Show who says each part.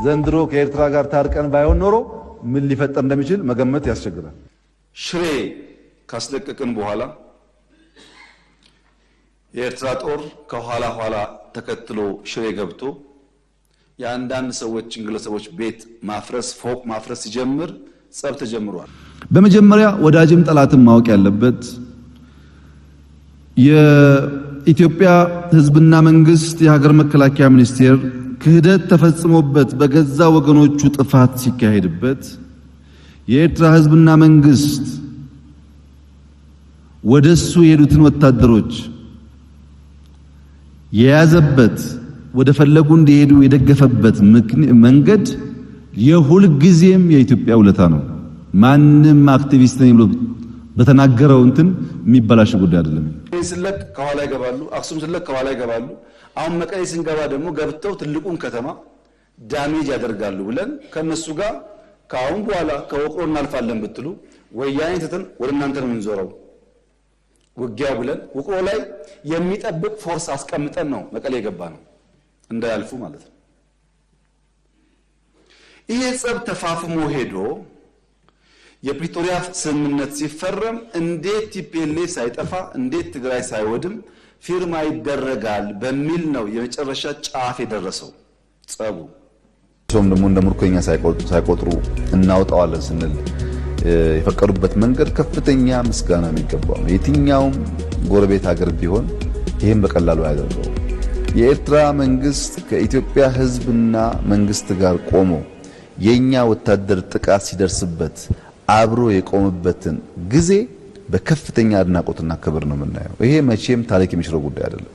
Speaker 1: ዘንድሮ ከኤርትራ ጋር ታርቀን ባይሆን ኖሮ ምን ሊፈጠር እንደሚችል መገመት ያስቸግራል።
Speaker 2: ሽሬ ካስለቀቅን በኋላ የኤርትራ ጦር ከኋላ ኋላ ተከትሎ ሽሬ ገብቶ የአንዳንድ ሰዎችን ግለሰቦች ቤት ማፍረስ ፎቅ ማፍረስ ሲጀምር ጸብ ተጀምሯል።
Speaker 1: በመጀመሪያ ወዳጅም ጠላትም ማወቅ ያለበት የኢትዮጵያ ሕዝብና መንግስት የሀገር መከላከያ ሚኒስቴር ክህደት ተፈጽሞበት በገዛ ወገኖቹ ጥፋት ሲካሄድበት የኤርትራ ሕዝብና መንግስት ወደሱ የሄዱትን ወታደሮች የያዘበት ወደ ፈለጉ እንዲሄዱ የደገፈበት መንገድ የሁል ጊዜም የኢትዮጵያ ውለታ ነው። ማንም አክቲቪስት ነኝ ብሎ በተናገረው እንትን የሚበላሽ ጉዳይ አይደለም።
Speaker 2: ስለክ ከኋላ ይገባሉ፣ አክሱም ስለክ ከኋላ ይገባሉ። አሁን መቀሌ ስንገባ ደግሞ ገብተው ትልቁን ከተማ ዳሜጅ ያደርጋሉ ብለን ከነሱ ጋር ከአሁን በኋላ ከወቅሮ እናልፋለን ብትሉ ወያኔ ትተን ወደ እናንተ ነው የምንዞረው ውጊያው ብለን ውቅሮ ላይ የሚጠብቅ ፎርስ አስቀምጠን ነው መቀሌ የገባ ነው እንዳያልፉ ማለት ነው። ይሄ ጸብ ተፋፍሞ ሄዶ የፕሪቶሪያ ስምምነት ሲፈረም እንዴት ቲፒኤልኤፍ ሳይጠፋ እንዴት ትግራይ ሳይወድም ፊርማ ይደረጋል በሚል ነው የመጨረሻ ጫፍ የደረሰው ጸቡ።
Speaker 1: ሶም ደግሞ እንደ ምርኮኛ ሳይቆጥሩ እናውጣዋለን ስንል የፈቀዱበት መንገድ ከፍተኛ ምስጋና የሚገባው ነው። የትኛውም ጎረቤት ሀገር ቢሆን ይሄን በቀላሉ ያደርገው። የኤርትራ መንግስት ከኢትዮጵያ ሕዝብና መንግስት ጋር ቆሞ የኛ ወታደር ጥቃት ሲደርስበት አብሮ የቆመበትን ጊዜ በከፍተኛ አድናቆትና ክብር ነው የምናየው። ይሄ መቼም ታሪክ የሚሽረው ጉዳይ አይደለም።